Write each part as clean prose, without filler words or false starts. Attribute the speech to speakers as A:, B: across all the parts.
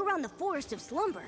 A: around the forest of slumber.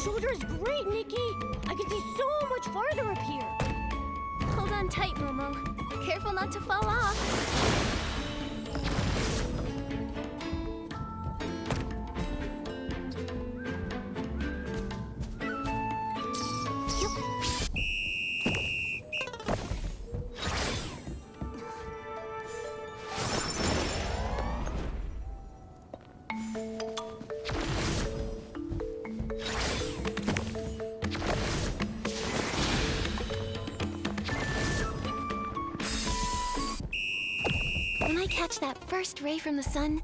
A: Shoulder is great, Nikki! I can see so much farther up here!
B: Hold on tight, Momo. Careful not to fall off. When I catch that first ray from the sun,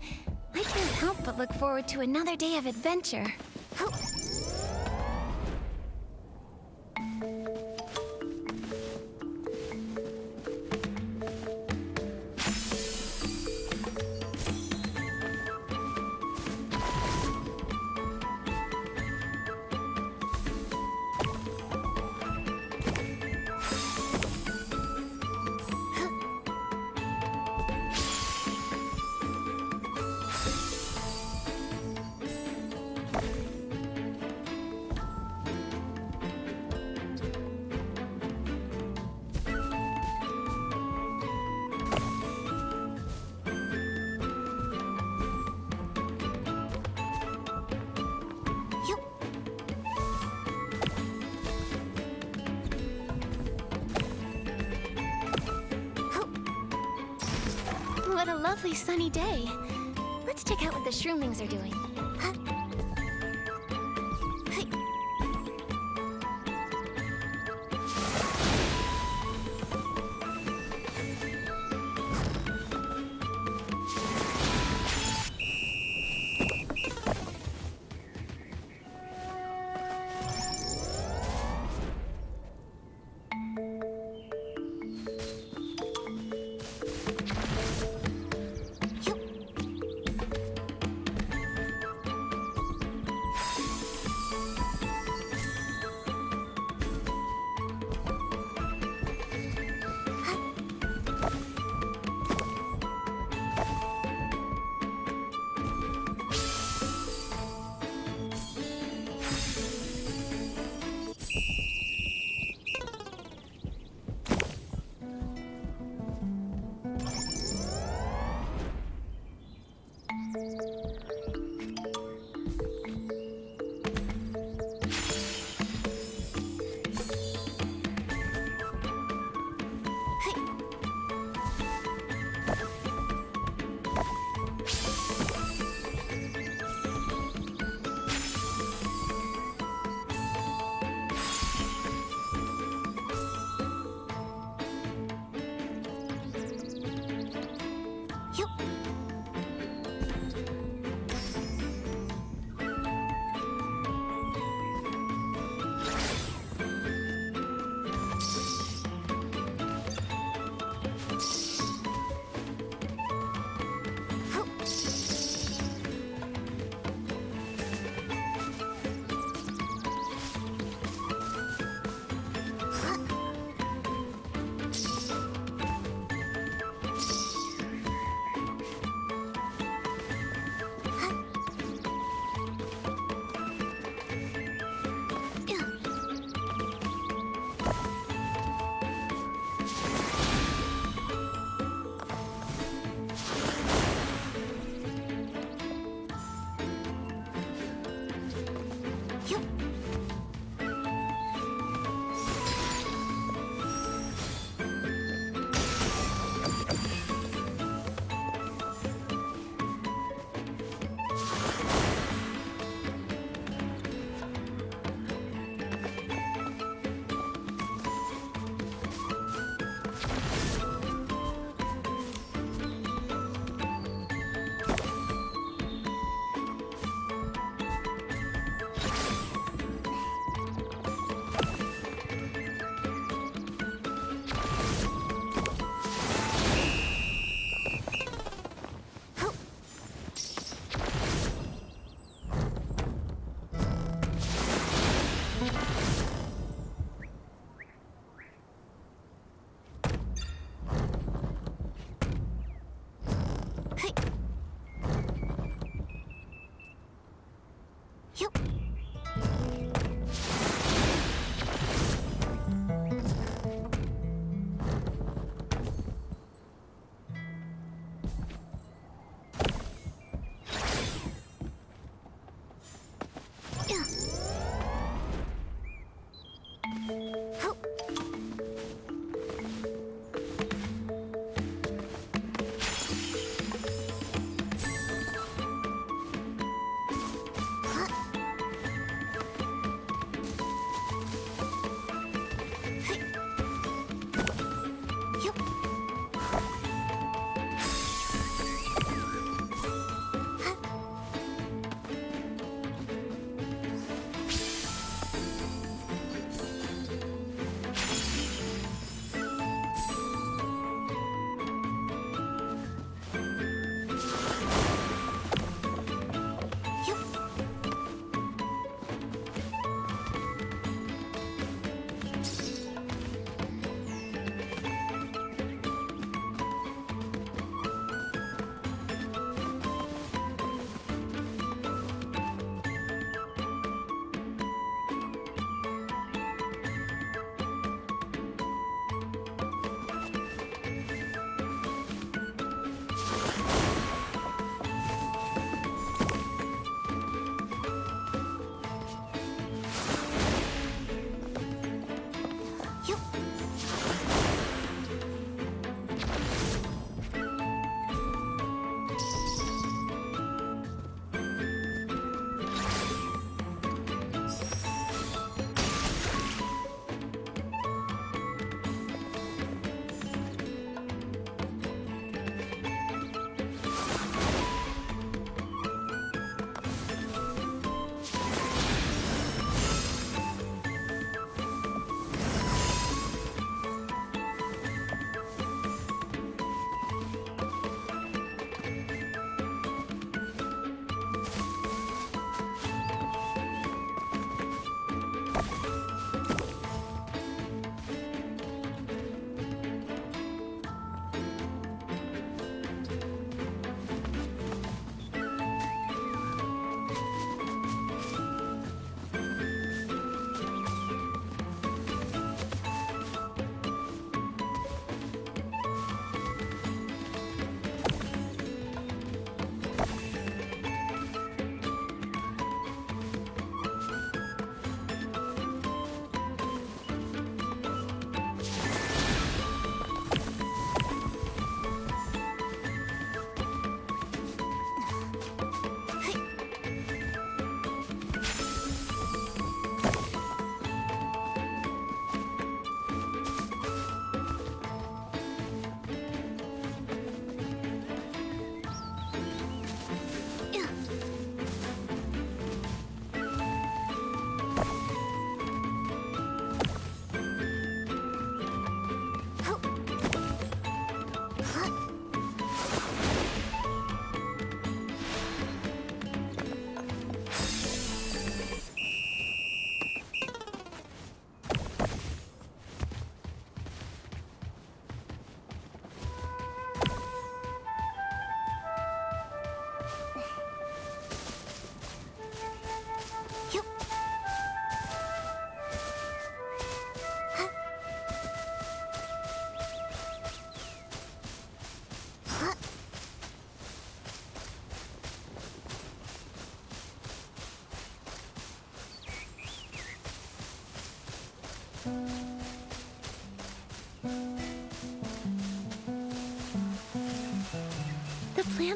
B: I can't help but look forward to another day of adventure. What a lovely sunny day. Let's check out what the shroomlings are doing.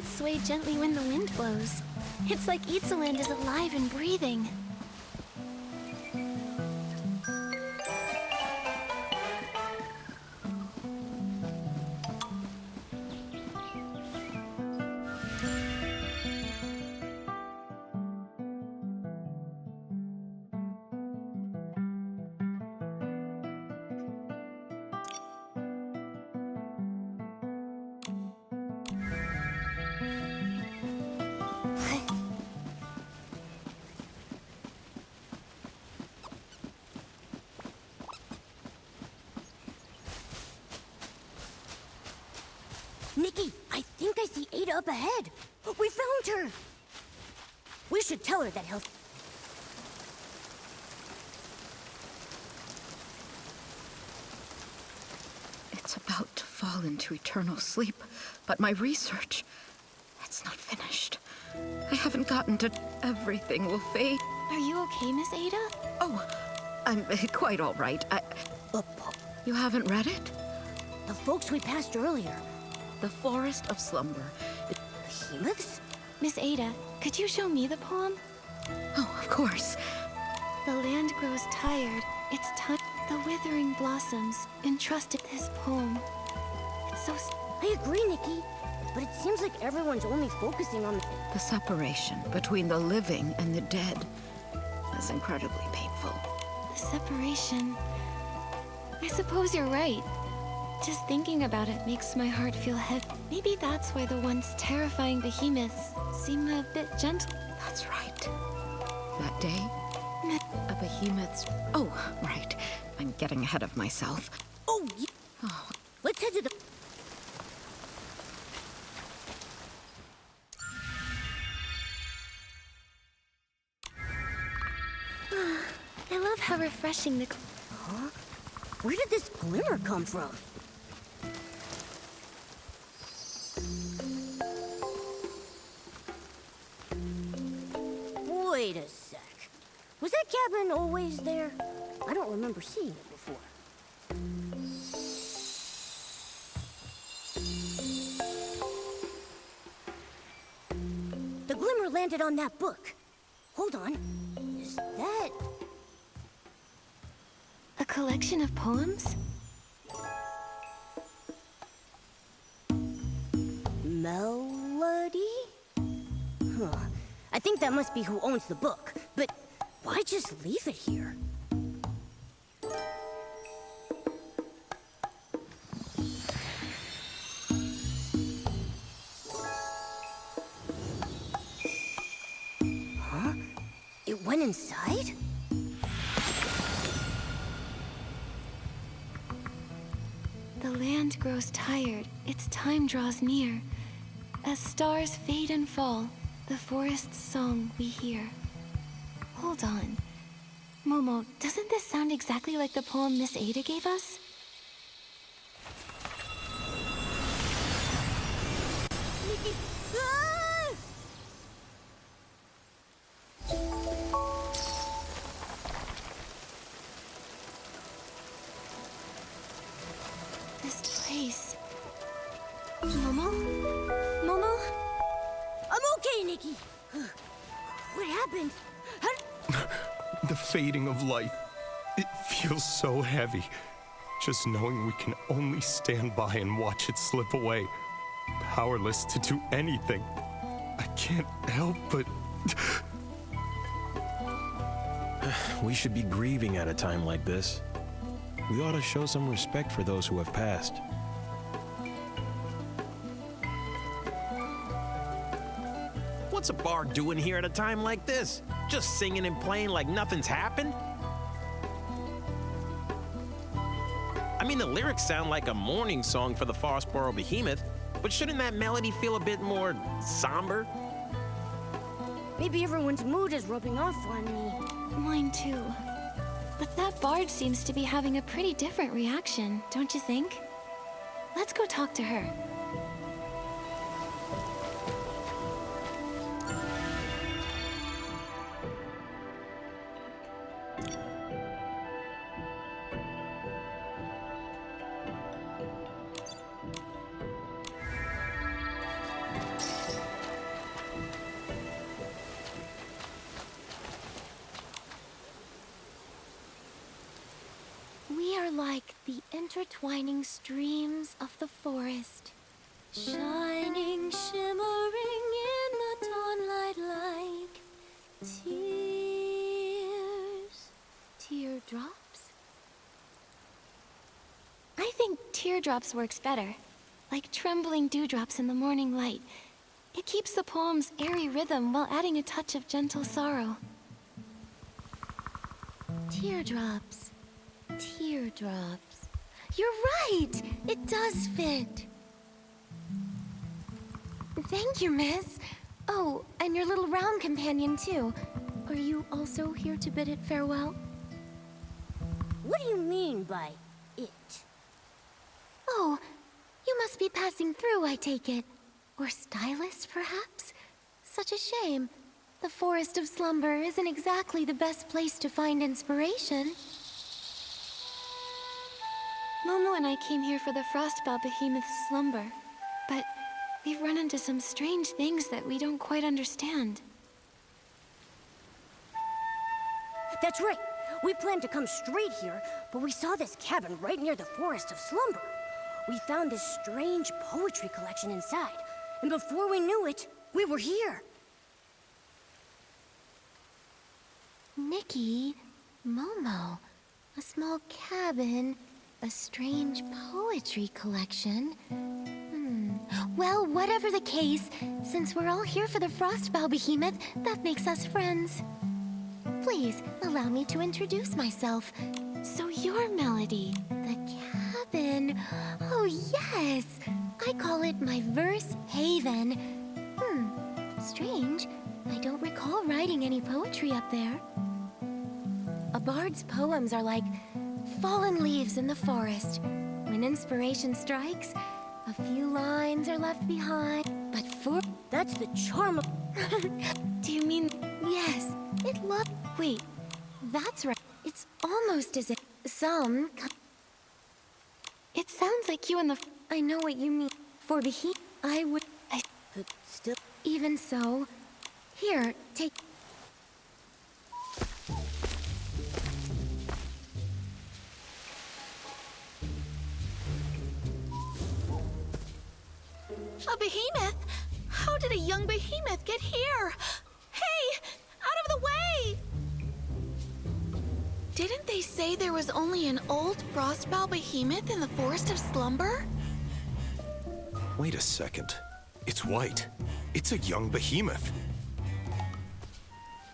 B: plants sway gently when the wind blows. It's like Itzaland is alive and breathing.
A: Nikki, I think I see Ada up ahead. We found her. We should tell her that he'll...
C: It's about to fall into eternal sleep, but my research, it's not finished. I haven't gotten to... Everything will fade.
B: Are you okay, Miss Ada?
C: Oh, I'm quite all right. You haven't read it?
A: The folks we passed earlier.
C: The Forest of Slumber.
A: Behemoths?
B: Miss Ada, could you show me the poem?
C: Oh, of course.
B: The land grows tired. It's time. The withering blossoms entrusted this poem. It's so...
A: I agree, Nikki. But it seems like everyone's only focusing on
C: The separation between the living and the dead is incredibly painful.
B: The separation. I suppose you're right. Just thinking about it makes my heart feel heavy. Maybe that's why the once terrifying behemoths seem a bit gentle.
C: That's right. That day, a behemoth's... Oh, right. I'm getting ahead of myself.
A: Oh, yeah.
C: Oh.
A: Let's head to the...
B: I love how refreshing the...
A: Huh? Where did this glimmer come from? Wait a sec. Was that cabin always there? I don't remember seeing it before. The glimmer landed on that book. Hold on. Is that...
B: A collection of poems?
A: Melody? Huh. I think that must be who owns the book. But why just leave it here? Huh? It went inside?
B: The land grows tired, its time draws near. As stars fade and fall, the forest's song we hear. Hold on. Momo, doesn't this sound exactly like the poem Miss Ada gave us?
A: Nikki! Ah!
B: This place... Momo? Momo?
A: I'm okay, Nikki. What happened?
D: The fading of life. It feels so heavy. Just knowing we can only stand by and watch it slip away. Powerless to do anything. I can't help but...
E: We should be grieving at a time like this. We ought to show some respect for those who have passed.
F: What's a bard doing here at a time like this? Just singing and playing like nothing's happened? I mean, the lyrics sound like a mourning song for the Frostboro Behemoth, but shouldn't that melody feel a bit more somber?
A: Maybe everyone's mood is rubbing off on me.
B: Mine too. But that bard seems to be having a pretty different reaction, don't you think? Let's go talk to her. intertwining streams of the forest, shining, shimmering in the dawnlight like tears. Teardrops? I think teardrops works better, like trembling dewdrops in the morning light. It keeps the poem's airy rhythm while adding a touch of gentle sorrow. Teardrops. Teardrops. You're right! It does fit. Thank you, miss. Oh, and your little round companion, too. Are you also here to bid it farewell?
A: What do you mean by it?
B: Oh, you must be passing through, I take it. Or stylist, perhaps? Such a shame. The Forest of Slumber isn't exactly the best place to find inspiration. Momo and I came here for the Frostbow Behemoth's slumber, but we've run into some strange things that we don't quite understand.
A: That's right. We planned to come straight here, but we saw this cabin right near the Forest of Slumber. We found this strange poetry collection inside, and before we knew it, we were here.
B: Nikki, Momo, a small cabin, a strange poetry collection. Well, whatever the case, since we're all here for the Frostbow Behemoth, that makes us friends. Please, allow me to introduce myself. So you're Melody, the cabin. Oh, yes! I call it my verse haven. Strange. I don't recall writing any poetry up there. A bard's poems are like fallen leaves in the forest. When inspiration strikes, a few lines are left behind. But for...
A: That's the charm of...
B: Do you mean... Yes, Wait, that's right. It's almost as if some... It sounds like you and the... I know what you mean. For I would...
A: But still...
B: Even so... Here, take...
C: A behemoth? How did a young behemoth get here? Hey! Out of the way! Didn't they say there was only an old frostbow behemoth in the Forest of Slumber?
D: Wait a second. It's white. It's a young behemoth.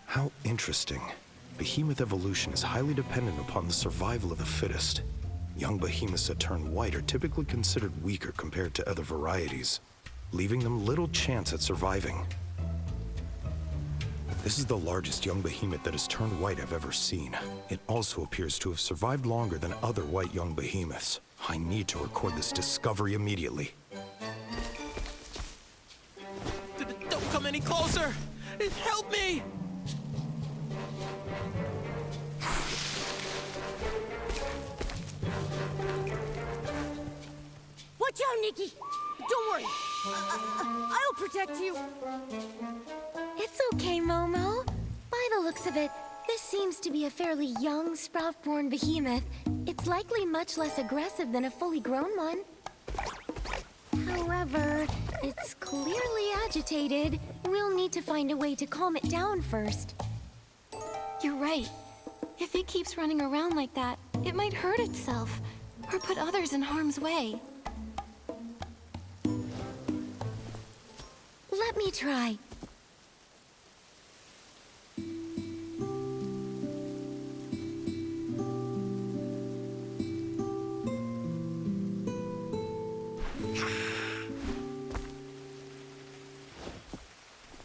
D: How interesting. Behemoth evolution is highly dependent upon the survival of the fittest. Young behemoths that turn white are typically considered weaker compared to other varieties, leaving them little chance at surviving. This is the largest young behemoth that has turned white I've ever seen. It also appears to have survived longer than other white young behemoths. I need to record this discovery immediately.
F: Don't come any closer! Help me!
A: Watch out, Nikki! Don't worry. I'll protect you.
B: It's okay, Momo. By the looks of it, this seems to be a fairly young, sprout-born behemoth. It's likely much less aggressive than a fully grown one. However, it's clearly agitated. We'll need to find a way to calm it down first. You're right. If it keeps running around like that, it might hurt itself, or put others in harm's way. Let me try.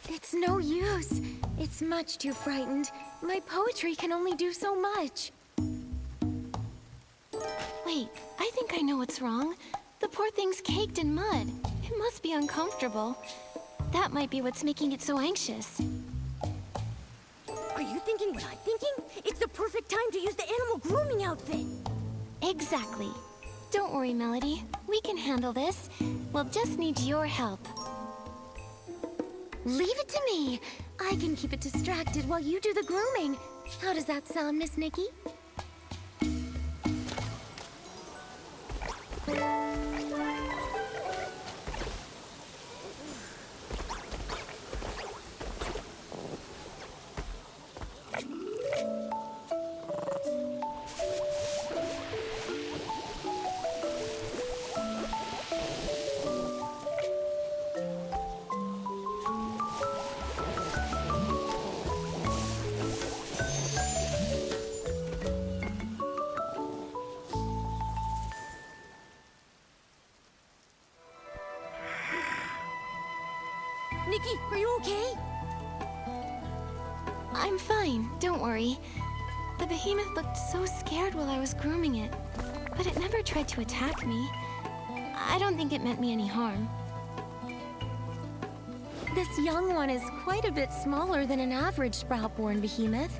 B: It's no use. It's much too frightened. My poetry can only do so much. Wait, I think I know what's wrong. The poor thing's caked in mud. It must be uncomfortable. That might be what's making it so anxious.
A: Are you thinking what I'm thinking? It's the perfect time to use the animal grooming outfit.
B: Exactly. Don't worry, Melody. We can handle this. We'll just need your help. Leave it to me. I can keep it distracted while you do the grooming. How does that sound, Miss Nikki?
A: Nikki, are you okay?
B: I'm fine, don't worry. The behemoth looked so scared while I was grooming it, but it never tried to attack me. I don't think it meant me any harm.
G: This young one is quite a bit smaller than an average sprout-born behemoth.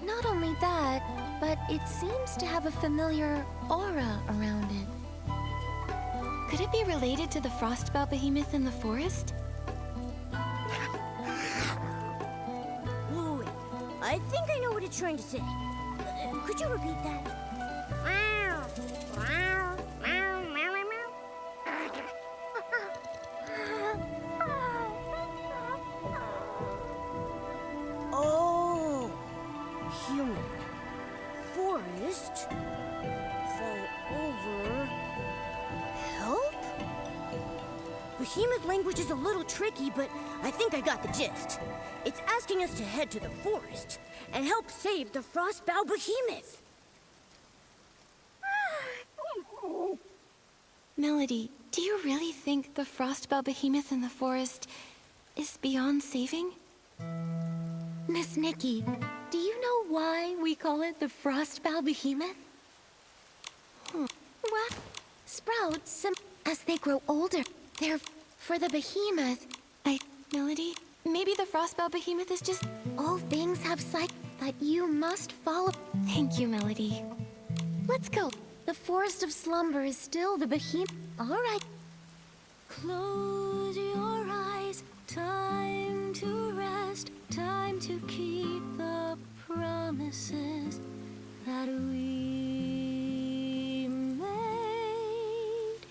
G: Not only that, but it seems to have a familiar aura around it.
B: Could it be related to the frostbow behemoth in the forest?
A: Wait, I think I know what it's trying to say. Could you repeat that? Oh, human. Forest. Fell over. Help? Behemoth language is a little tricky, but I think I got the gist. It's asking us to head to the forest and help save the frostbow behemoth.
B: Melody, do you really think the frostbow behemoth in the forest is beyond saving?
G: Miss Nikki, do you know why we call it the frostbow behemoth? Well, sprouts, as they grow older, they're for the behemoth.
B: Melody, maybe the frostbow behemoth is just...
G: All things have cycles that you must follow.
B: Thank you, Melody.
G: Let's go. The forest of slumber is still the behemoth. All right. Close your eyes. Time to rest. Time to keep the promises that we made.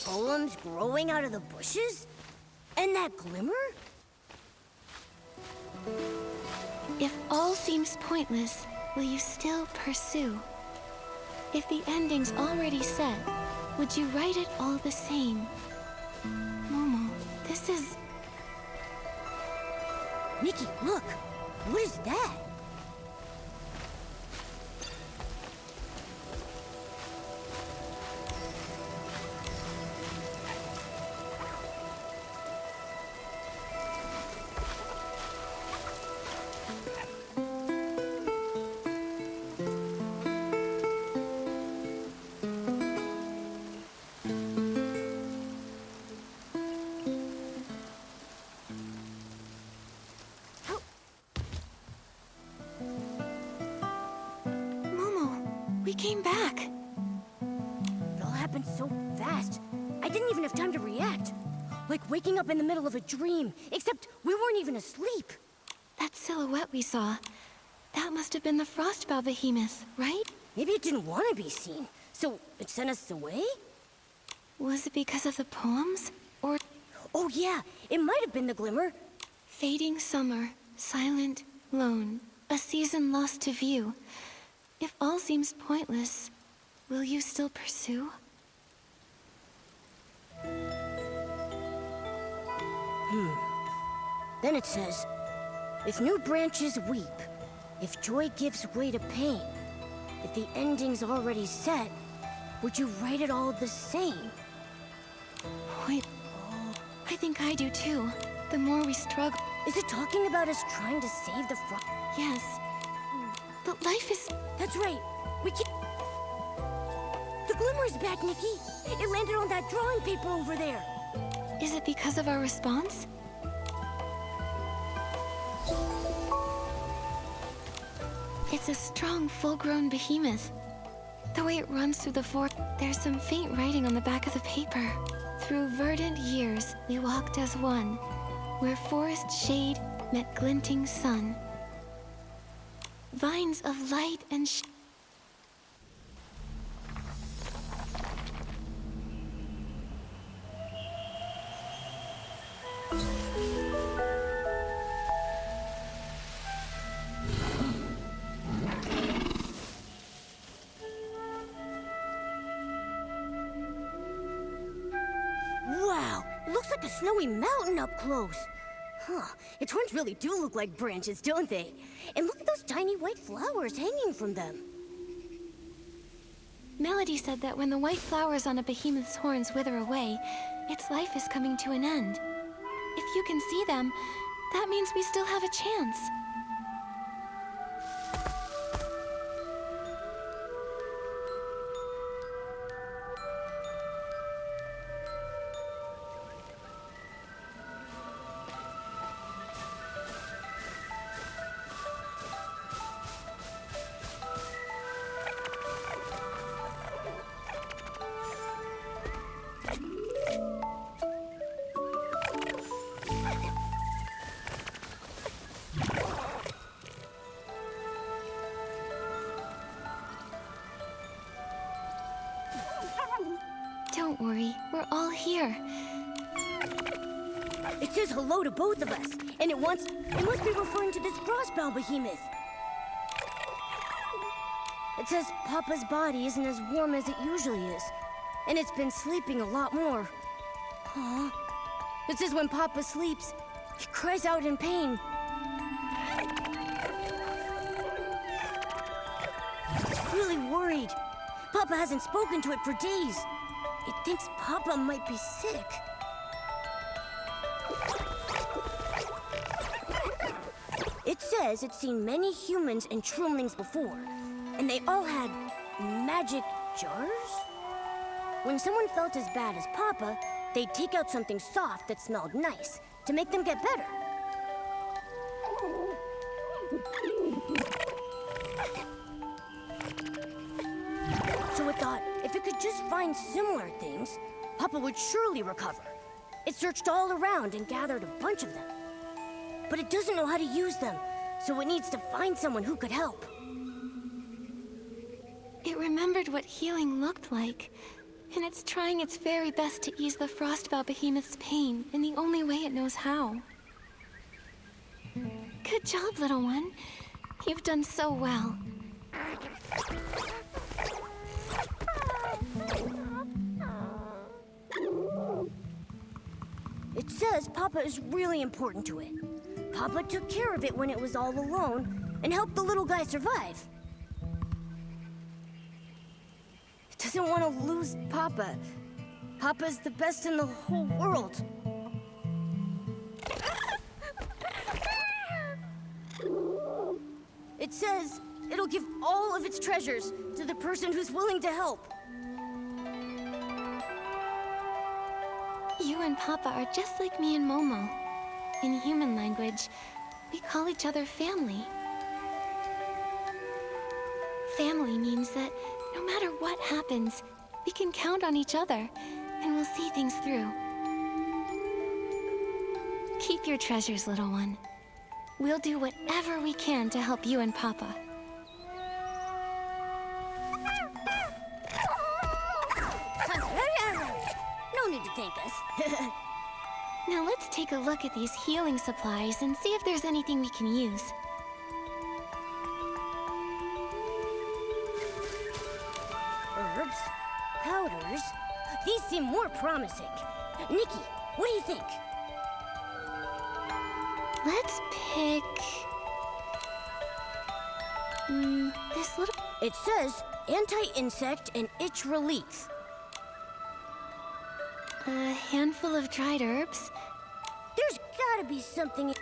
A: Poems growing out of the bushes? And that glimmer?
B: If all seems pointless, will you still pursue? If the ending's already set, would you write it all the same? Momo, this is...
A: Nikki, look. What is that?
B: Momo, we came back.
A: It all happened so fast. I didn't even have time to react. Like waking up in the middle of a dream, except we weren't even asleep.
B: That silhouette we saw, that must have been the frostbow behemoth, right?
A: Maybe it didn't want to be seen, so it sent us away?
B: Was it because of the poems? Or
A: Oh yeah, it might have been the glimmer.
B: fading summer, silent, lone, a season lost to view. If all seems pointless, will you still pursue?
A: Then it says, if new branches weep, if joy gives way to pain, if the ending's already set, would you write it all the same?
B: Wait, I think I do too. The more we struggle,
A: Is it talking about us trying to save the frog?
B: yes. But life is...
A: That's right. We can... The glimmer's back, Nikki. It landed on that drawing paper over there.
B: Is it because of our response? It's a strong, full-grown behemoth. The way it runs through the forest, there's some faint writing on the back of the paper. Through verdant years, we walked as one, where forest shade met glinting sun. Vines of light and
A: Wow, looks like a snowy mountain up close. Huh, its horns really do look like branches, don't they? And look at those tiny white flowers hanging from them.
B: Melody said that when the white flowers on a behemoth's horns wither away, its life is coming to an end. If you can see them, that means we still have a chance. Don't worry, we're all here.
A: It says hello to both of us, and it must be referring to this frostbound behemoth. It says Papa's body isn't as warm as it usually is, and it's been sleeping a lot more. Aw. It says when Papa sleeps, he cries out in pain. It's really worried. Papa hasn't spoken to it for days. It thinks Papa might be sick. It says it's seen many humans and trumlings before, and they all had magic jars? When someone felt as bad as Papa, they'd take out something soft that smelled nice to make them get better. So it thought if it could just find similar things, Papa would surely recover. It searched all around and gathered a bunch of them. But it doesn't know how to use them, so it needs to find someone who could help.
B: It remembered what healing looked like, and it's trying its very best to ease the Frostbow Behemoth's pain in the only way it knows how. Good job, little one. You've done so well.
A: It says Papa is really important to it. Papa took care of it when it was all alone and helped the little guy survive. It doesn't want to lose Papa. Papa's the best in the whole world. It says it'll give all of its treasures to the person who's willing to help.
B: You and Papa are just like me and Momo. In human language, we call each other family. Family means that no matter what happens, we can count on each other, and we'll see things through. Keep your treasures, little one. We'll do whatever we can to help you and Papa.
A: No need to thank us.
B: Now let's take a look at these healing supplies and see if there's anything we can use.
A: Herbs, powders. These seem more promising. Nikki, what do you think?
B: Let's pick... this little...
A: It says anti-insect and itch relief.
B: A handful of dried herbs.
A: There's gotta be something...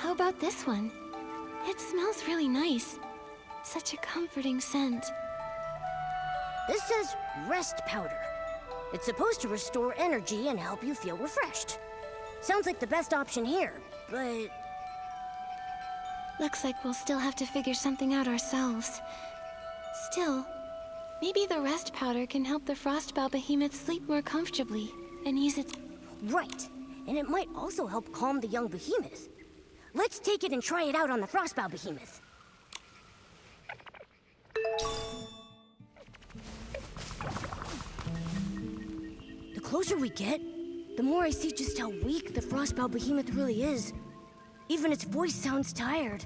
B: How about this one? It smells really nice. Such a comforting scent.
A: This says rest powder. It's supposed to restore energy and help you feel refreshed. Sounds like the best option here, but...
B: Looks like we'll still have to figure something out ourselves. Still, maybe the rest powder can help the Frostbow Behemoth sleep more comfortably and ease its...
A: Right, and it might also help calm the young behemoth. Let's take it and try it out on the Frostbow Behemoth. The closer we get, the more I see just how weak the Frostbow Behemoth really is. Even its voice sounds tired.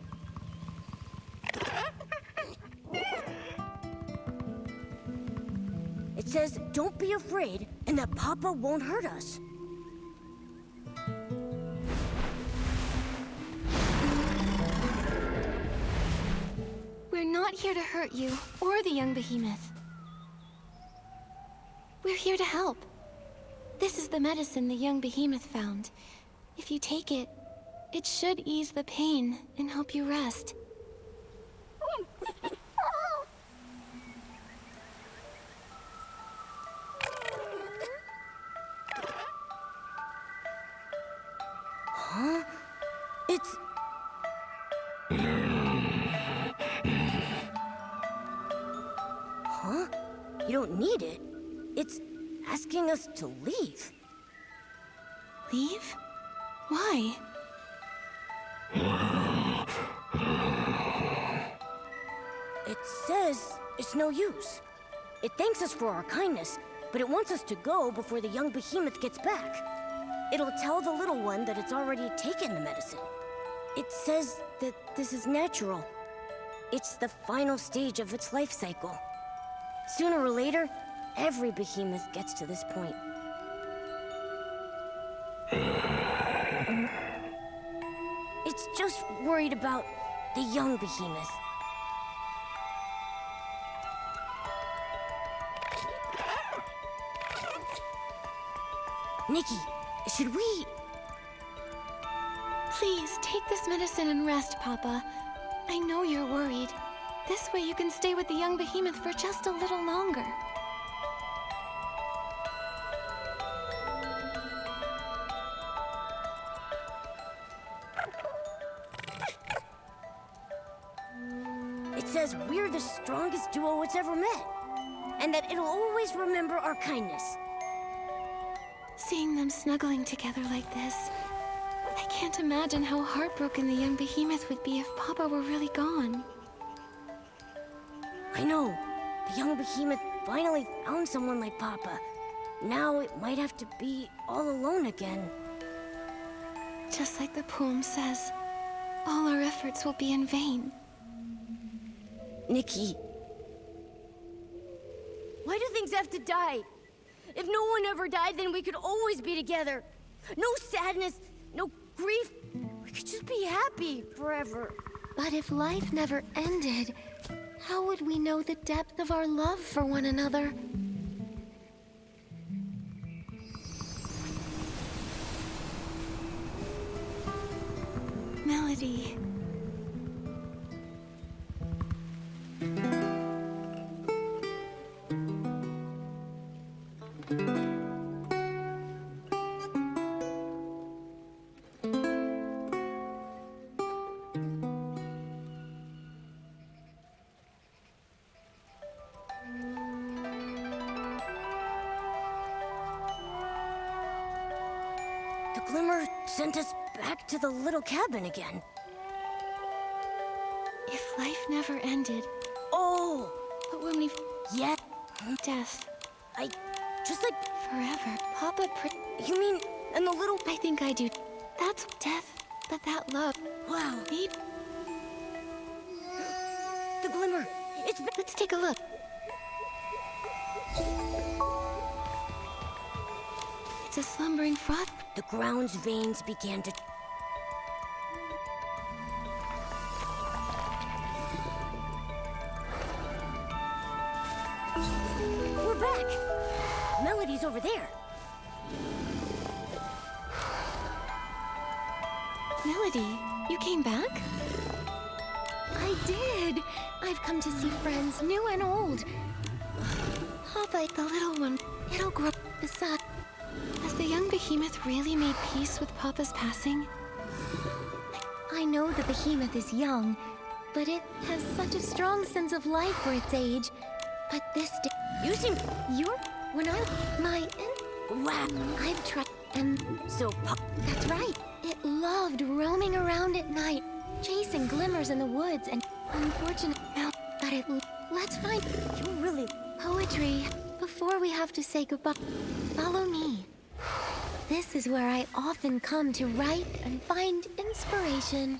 A: It says, don't be afraid, and that Papa won't hurt us.
B: not here to hurt you or the young behemoth. We're here to help. This is the medicine the young behemoth found. If you take it, it should ease the pain and help you rest.
A: Huh? It's... Huh? You don't need it. It's asking us to leave.
B: Leave? Why?
A: It says it's no use. It thanks us for our kindness, but it wants us to go before the young behemoth gets back. It'll tell the little one that it's already taken the medicine. It says that this is natural. It's the final stage of its life cycle. Sooner or later, every behemoth gets to this point. It's just worried about the young behemoth. Nikki, should we...
B: Please, take this medicine and rest, Papa. I know you're worried. This way you can stay with the young behemoth for just a little longer.
A: It says we're the strongest duo it's ever met, and that it'll always remember our kindness.
B: Seeing them snuggling together like this, I can't imagine how heartbroken the young behemoth would be if Papa were really gone.
A: I know. The young behemoth finally found someone like Papa. Now it might have to be all alone again.
B: Just like the poem says, all our efforts will be in vain.
A: Nikki. Why do things have to die? If no one ever died, then we could always be together. No sadness, no grief. We could just be happy forever.
G: But if life never ended, how would we know the depth of our love for one another?
B: Melody.
A: The glimmer sent us back to the little cabin again.
B: If life never ended,
A: Oh,
B: but when we
A: yeah.
B: death
A: Just like,
B: forever, Papa
A: you mean, and the little...
B: I think I do. That's death, but that love.
A: Wow,
B: Maybe.
A: the glimmer. It's...
B: Let's take a look. It's a slumbering froth.
A: The ground's veins began to... We're back! Melody's over there.
B: Melody, you came back?
G: I did! I've come to see friends, new and old.
B: Papa, the little one, it'll grow beside. Has the young behemoth really made peace with Papa's passing?
G: I know the behemoth is young, but it has such a strong sense of life for its age. But this day,
A: You seem...
G: when
A: Wow.
G: I've tried, and
A: So,
G: that's right. It loved roaming around at night, chasing glimmers in the woods, and unfortunately, but let's find
A: you really...
G: poetry before we have to say goodbye. Follow me. This is where I often come to write and find inspiration.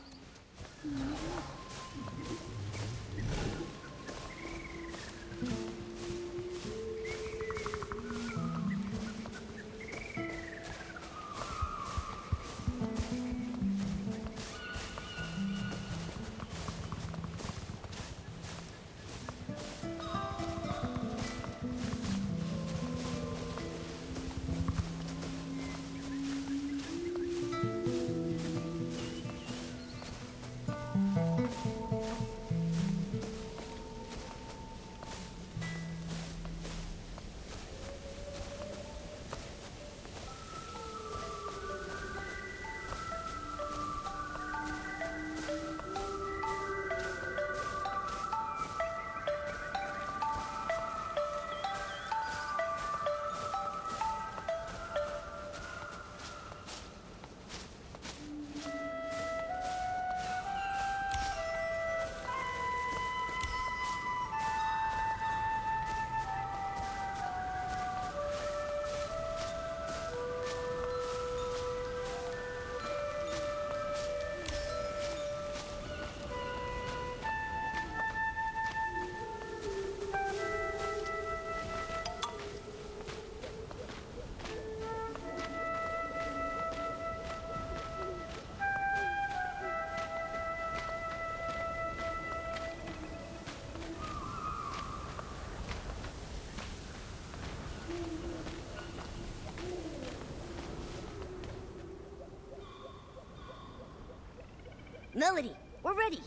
A: Melody, we're ready.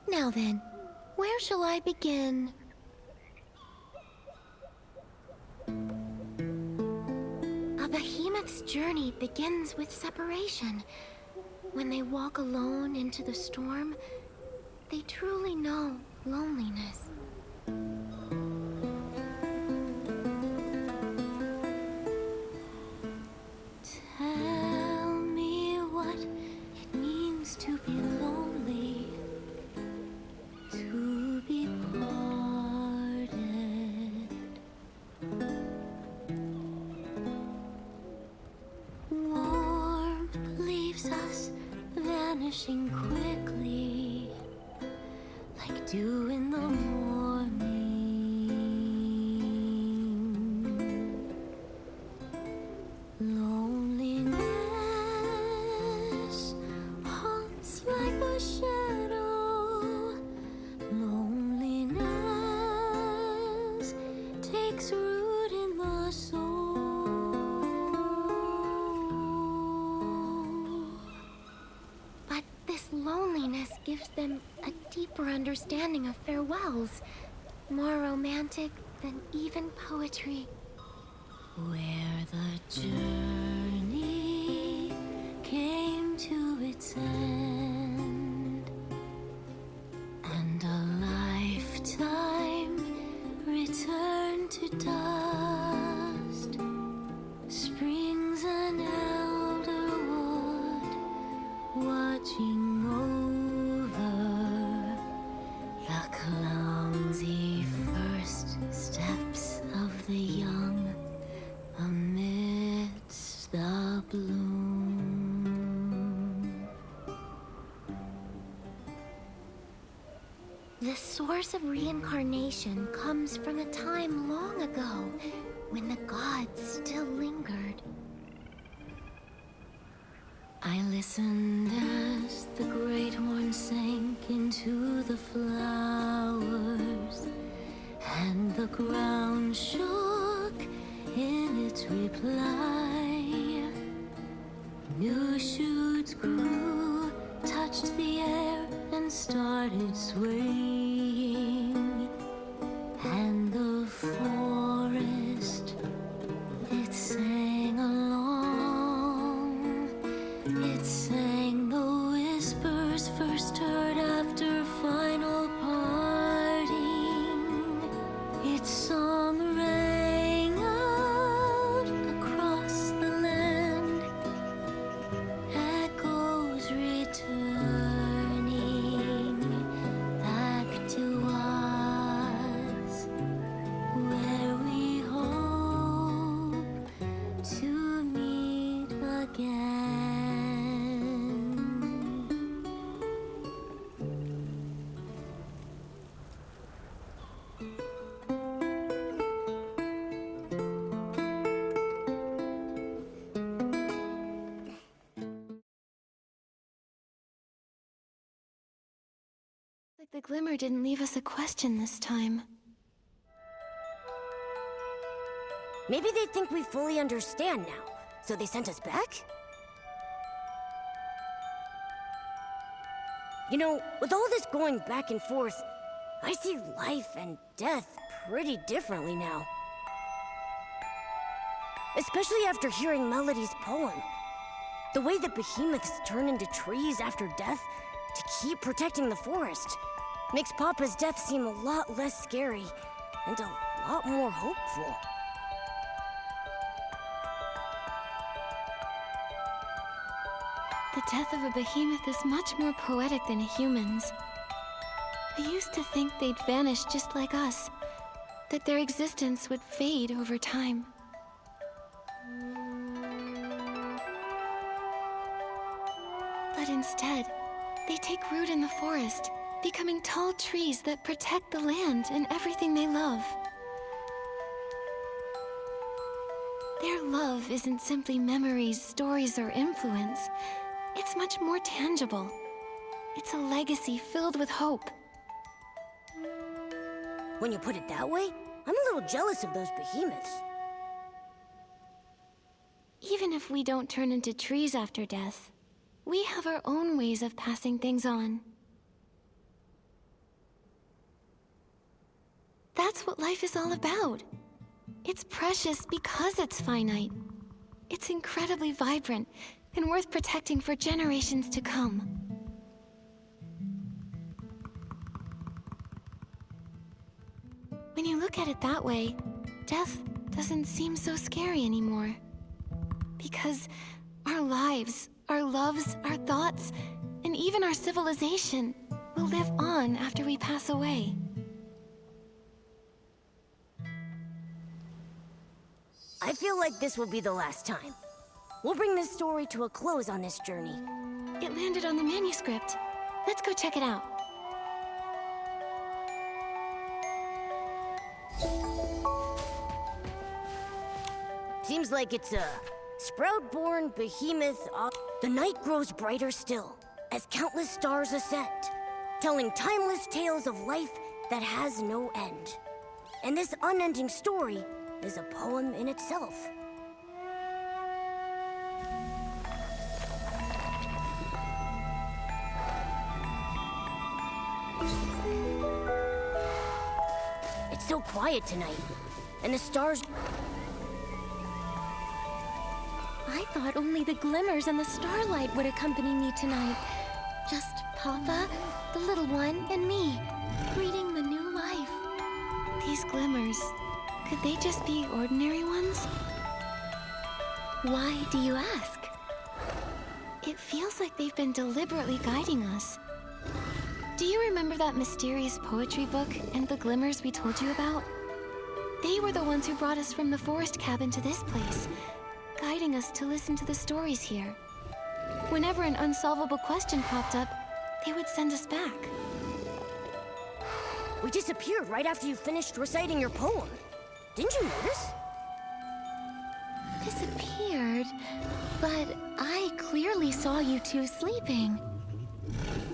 G: Now then, where shall I begin? A behemoth's journey begins with separation. When they walk alone into the storm, they truly know loneliness. Tell me what it means to be lonely, to be parted. Warmth leaves us vanishing quickly, like dew in the morning. Loneliness haunts like a shadow. Loneliness takes root in the soul. But this loneliness gives them a deeper understanding of farewells, more romantic than even poetry. Where the journey came to its end, and a lifetime returned to dust, springs an elder wood watching over the clumsy first steps of the young amidst the bloom. The source of reincarnation comes from a time long ago when the gods still lingered. I listened as the great horn sank into the flowers, and the ground shook in its reply. New shoots grew, touched the air, and started swaying. And the forest, it sang along. It sang the whispers first heard after final parting. Its song rang out across the land, echoes returning back to us, where we hope to meet again.
B: Like the glimmer didn't leave us a question this time.
A: Maybe they think we fully understand now, so they sent us back? You know, with all this going back and forth, I see life and death pretty differently now. Especially after hearing Melody's poem. The way that behemoths turn into trees after death to keep protecting the forest makes Papa's death seem a lot less scary and a lot more hopeful.
B: The death of a behemoth is much more poetic than a human's. I used to think they'd vanish just like us, that their existence would fade over time. But instead, they take root in the forest, becoming tall trees that protect the land and everything they love. Their love isn't simply memories, stories, or influence. It's much more tangible. It's a legacy filled with hope.
A: When you put it that way, I'm a little jealous of those behemoths.
B: Even if we don't turn into trees after death, we have our own ways of passing things on. That's what life is all about. It's precious because it's finite. It's incredibly vibrant and worth protecting for generations to come. When you look at it that way, death doesn't seem so scary anymore. Because our lives, our loves, our thoughts, and even our civilization will live on after we pass away.
A: I feel like this will be the last time. We'll bring this story to a close on this journey.
B: It landed on the manuscript. Let's go check it out.
A: Seems like it's a sprout-born behemoth. The night grows brighter still, as countless stars ascend, telling timeless tales of life that has no end. And this unending story is a poem in itself. It's so quiet tonight, and the stars...
G: I thought only the glimmers and the starlight would accompany me tonight. Just Papa, the little one, and me, greeting the new life.
B: These glimmers, could they just be ordinary ones?
G: Why do you ask?
B: It feels like they've been deliberately guiding us. Do you remember that mysterious poetry book and the glimmers we told you about? They were the ones who brought us from the forest cabin to this place, guiding us to listen to the stories here. Whenever an unsolvable question popped up, they would send us back.
A: We disappeared right after you finished reciting your poem. Didn't you notice?
G: Disappeared, but I clearly saw you two sleeping.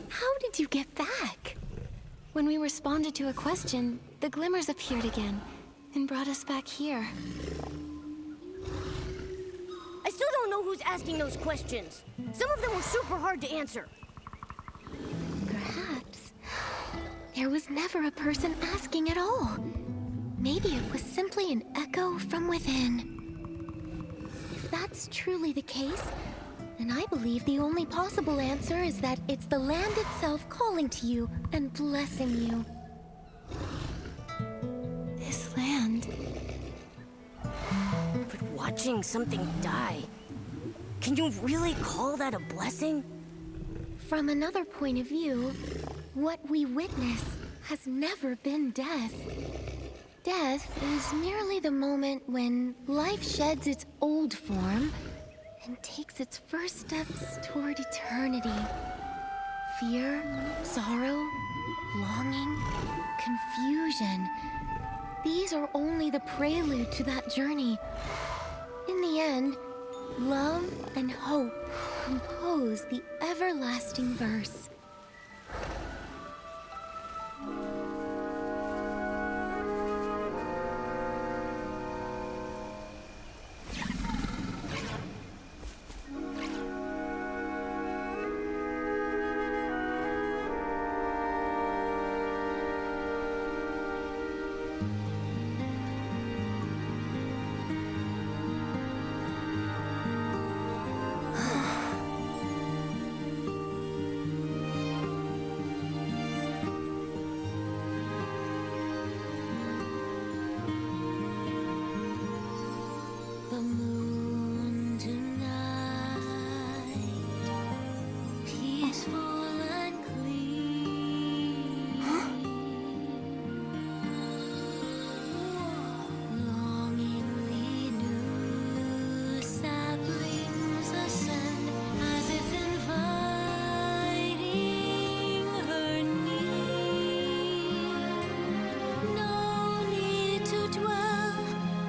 G: How did you get back?
B: When we responded to a question, the glimmers appeared again and brought us back here.
A: I still don't know who's asking those questions. Some of them were super hard to answer.
G: Perhaps there was never a person asking at all. Maybe it was simply an echo from within. If that's truly the case, then I believe the only possible answer is that it's the land itself calling to you and blessing you.
B: This land...
A: But watching something die, can you really call that a blessing?
G: From another point of view, what we witness has never been death. Death is merely the moment when life sheds its old form and takes its first steps toward eternity. Fear, sorrow, longing, confusion. These are only the prelude to that journey. In the end, love and hope compose the everlasting verse.
B: The moon tonight, peaceful and clean. Longingly new saplings ascend, as if inviting her near. No need to dwell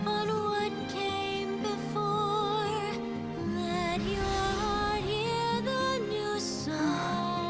B: on what came before. Let your heart hear the new song.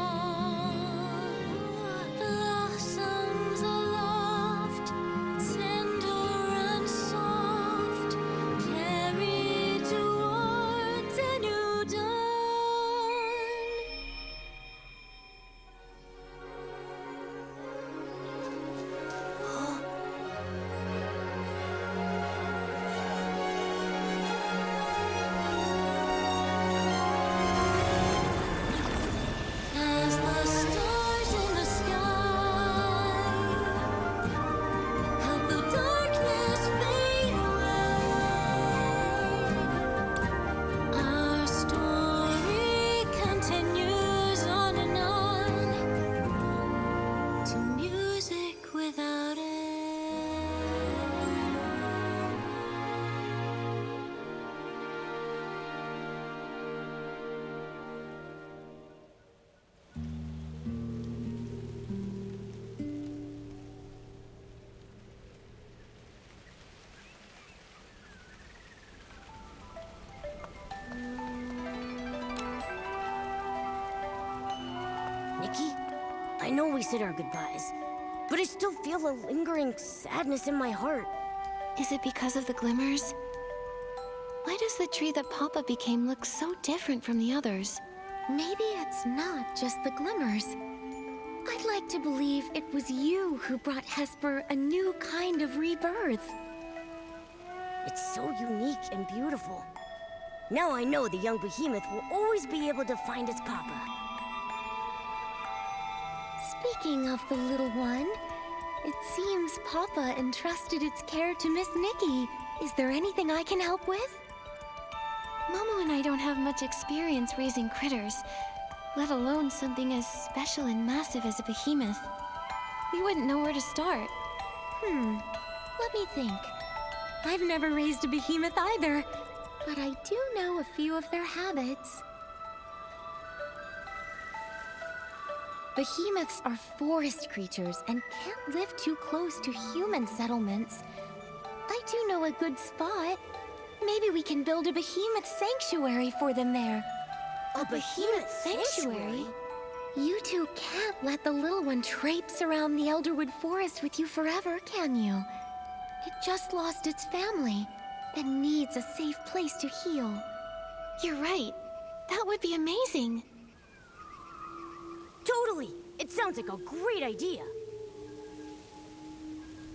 A: Nikki, I know we said our goodbyes, but I still feel a lingering sadness in my heart.
B: Is it because of the glimmers? Why does the tree that Papa became look so different from the others?
G: Maybe it's not just the glimmers. I'd like to believe it was you who brought Hesper a new kind of rebirth.
A: It's so unique and beautiful. Now I know the young behemoth will always be able to find its Papa.
G: Speaking of the little one, it seems Papa entrusted its care to Miss Nikki. Is there anything I can help with?
B: Momo and I don't have much experience raising critters, let alone something as special and massive as a behemoth. We wouldn't know where to start.
G: Let me think. I've never raised a behemoth either, but I do know a few of their habits. Behemoths are forest creatures and can't live too close to human settlements. I do know a good spot. Maybe we can build a behemoth sanctuary for them there.
A: A behemoth sanctuary?
G: You two can't let the little one traipse around the Elderwood Forest with you forever, can you? It just lost its family and needs a safe place to heal.
B: You're right. That would be amazing.
A: Totally! It sounds like a great idea.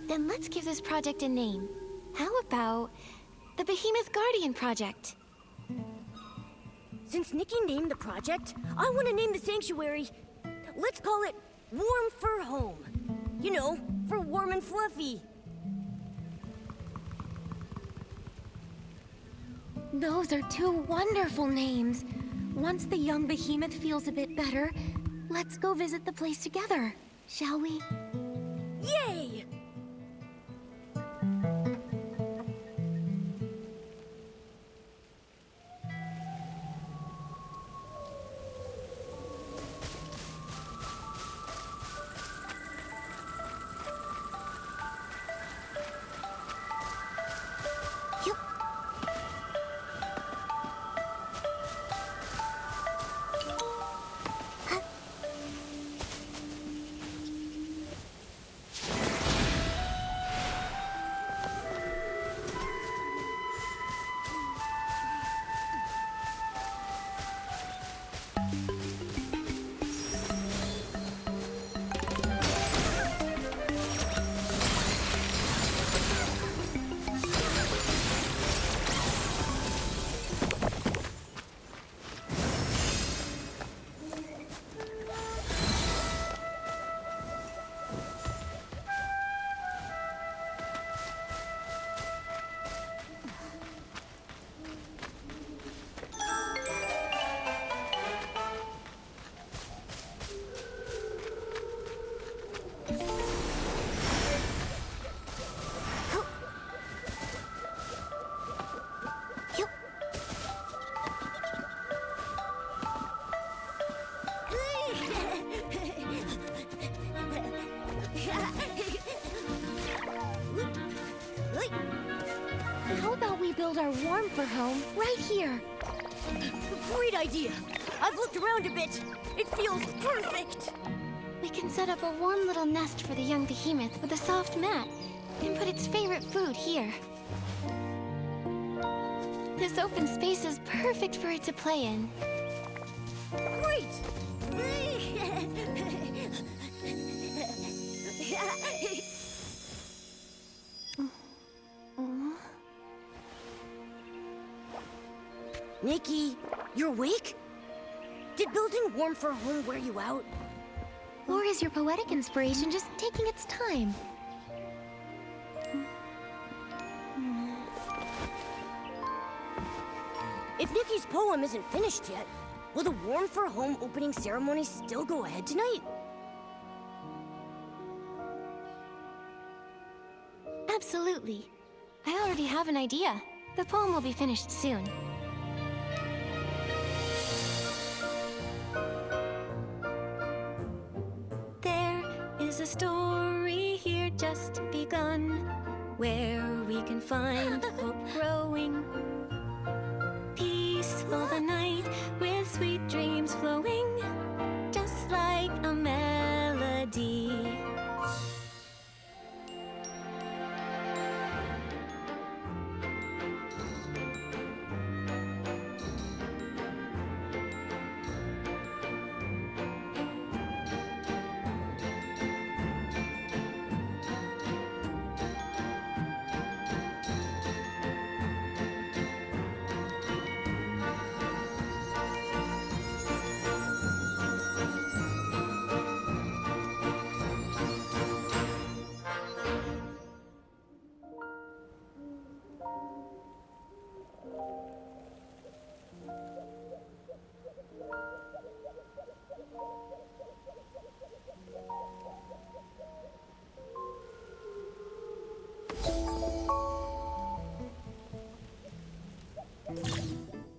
B: Then let's give this project a name. How about the Behemoth Guardian Project?
A: Since Nikki named the project, I want to name the sanctuary. Let's call it Warm Fur Home. You know, for warm and fluffy.
G: Those are two wonderful names. Once the young behemoth feels a bit better, let's go visit the place together, shall we?
A: Yay!
G: How about we build our warm fur home right here?
A: Great idea! I've looked around a bit. It feels perfect!
B: We can set up a warm little nest for the young behemoth with a soft mat and put its favorite food here. This open space is perfect for it to play in.
A: Great! Nikki, you're awake? Did building warm for home wear you out?
G: Or is your poetic inspiration just taking its time?
A: If Nikki's poem isn't finished yet, will the Warm for Home opening ceremony still go ahead tonight?
B: Absolutely. I already have an idea. The poem will be finished soon. There is a story here just begun, where we can find hope growing. Peaceful the night with sweet dreams flowing.